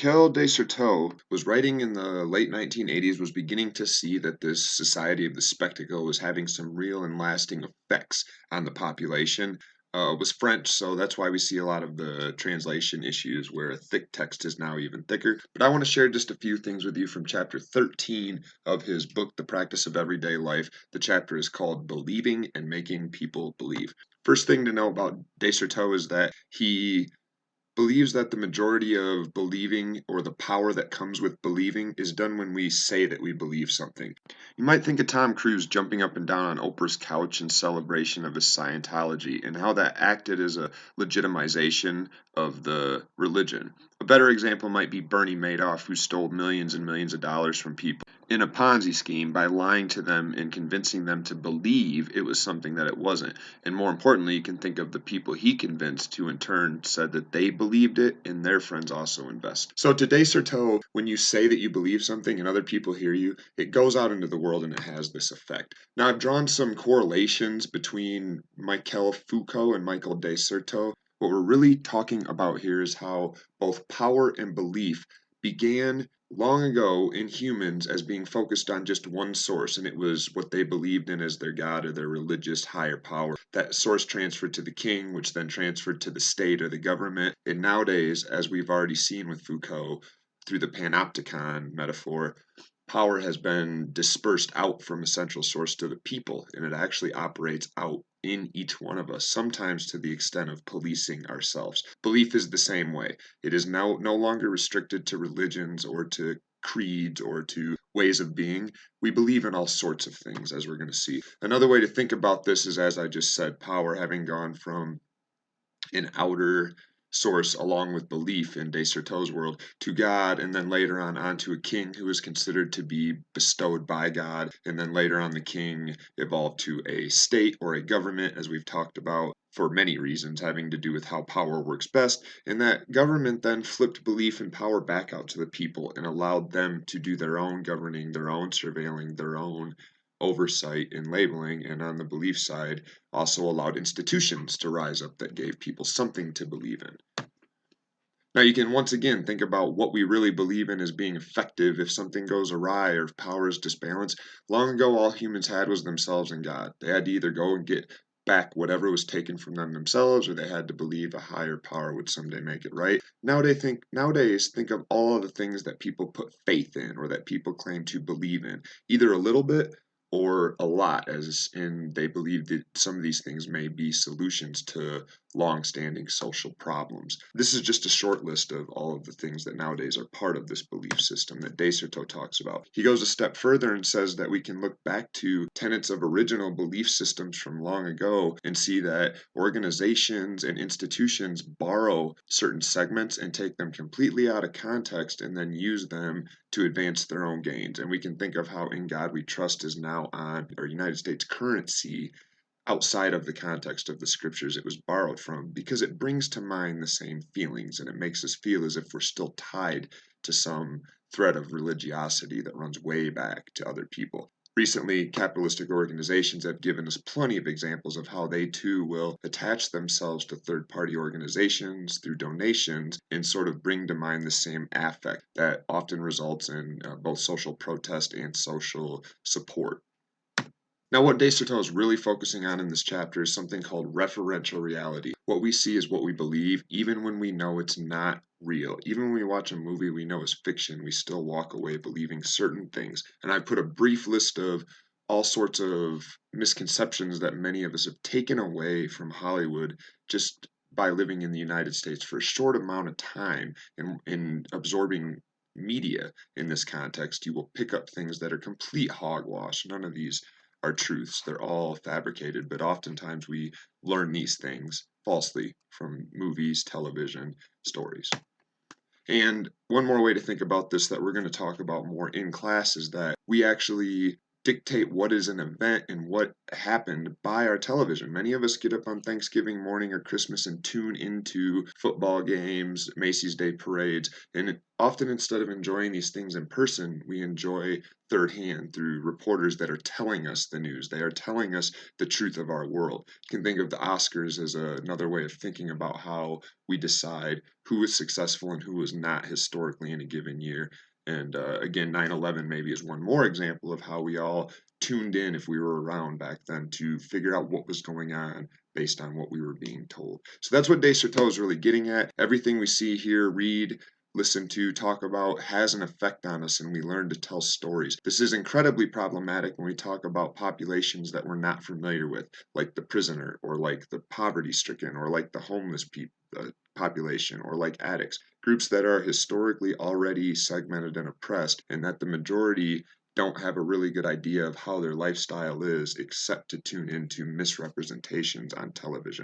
Michel de Certeau was writing in the late 1980s, was beginning to see that this society of the spectacle was having some real and lasting effects on the population. Was French, so that's why we see a lot of the translation issues where thick text is now even thicker. But I want to share just a few things with you from chapter 13 of his book, The Practice of Everyday Life. The chapter is called Believing and Making People Believe. First thing to know about Descerteaux is that he believes that the majority of believing, or the power that comes with believing, is done when we say that we believe something. You might think of Tom Cruise jumping up and down on Oprah's couch in celebration of his Scientology and how that acted as a legitimization of the religion. A better example might be Bernie Madoff, who stole millions and millions of dollars from people in a Ponzi scheme by lying to them and convincing them to believe it was something that it wasn't. And more importantly, you can think of the people he convinced who in turn said that they believed it and their friends also invest. So today, Certeau, when you say that you believe something and other people hear you, it goes out into the world and it has this effect. Now, I've drawn some correlations between Michel Foucault and Michael de Certeau. What we're really talking about here is how both power and belief began long ago in humans as being focused on just one source, and it was what they believed in as their god or their religious higher power. That source transferred to the king, which then transferred to the state or the government. And nowadays, as we've already seen with Foucault through the panopticon metaphor, power has been dispersed out from a central source to the people, and it actually operates out in each one of us, sometimes to the extent of policing ourselves. Belief is the same way. It is now no longer restricted to religions or to creeds or to ways of being. We believe in all sorts of things, as we're going to see. Another way to think about this is, as I just said, power having gone from an outer source along with belief in Descartes' world to God, and then later on onto a king who is considered to be bestowed by God, and then later on the king evolved to a state or a government, as we've talked about for many reasons having to do with how power works best, and that government then flipped belief and power back out to the people and allowed them to do their own governing, their own surveilling, their own oversight and labeling, and on the belief side also allowed institutions to rise up that gave people something to believe in. Now, you can once again think about what we really believe in as being effective if something goes awry or if power is disbalanced. Long ago, all humans had was themselves and God. They had to either go and get back whatever was taken from them themselves, or they had to believe a higher power would someday make it right. Nowadays, think of all of the things that people put faith in or that people claim to believe in, either a little bit or a lot, as in they believe that some of these things may be solutions to long-standing social problems. This is just a short list of all of the things that nowadays are part of this belief system that Descartes talks about. He goes a step further and says that we can look back to tenets of original belief systems from long ago and see that organizations and institutions borrow certain segments and take them completely out of context and then use them to advance their own gains. And we can think of how In God We Trust is now on our United States currency outside of the context of the scriptures it was borrowed from, because it brings to mind the same feelings and it makes us feel as if we're still tied to some thread of religiosity that runs way back to other people. Recently, capitalistic organizations have given us plenty of examples of how they too will attach themselves to third party organizations through donations and sort of bring to mind the same affect that often results in both social protest and social support. Now, what Descartes is really focusing on in this chapter is something called referential reality. What we see is what we believe, even when we know it's not real. Even when we watch a movie we know is fiction, we still walk away believing certain things. And I put a brief list of all sorts of misconceptions that many of us have taken away from Hollywood just by living in the United States for a short amount of time and in absorbing media in this context. You will pick up things that are complete hogwash. None of these are truths. They're all fabricated, but oftentimes we learn these things falsely from movies, television, stories. And one more way to think about this that we're going to talk about more in class is that we actually dictate what is an event and what happened by our television. Many of us get up on Thanksgiving morning or Christmas and tune into football games, Macy's Day parades, and often instead of enjoying these things in person, we enjoy third hand through reporters that are telling us the news. They are telling us the truth of our world. You can think of the Oscars as another way of thinking about how we decide who is successful and who is not historically in a given year. And again, 9/11 maybe is one more example of how we all tuned in, if we were around back then, to figure out what was going on based on what we were being told. So that's what De Certeau is really getting at. Everything we see, hear, read, listen to, talk about has an effect on us, and we learn to tell stories. This is incredibly problematic when we talk about populations that we're not familiar with, like the prisoner, or like the poverty stricken, or like the homeless people. Population, or like addicts, groups that are historically already segmented and oppressed, and that the majority don't have a really good idea of how their lifestyle is except to tune into misrepresentations on television.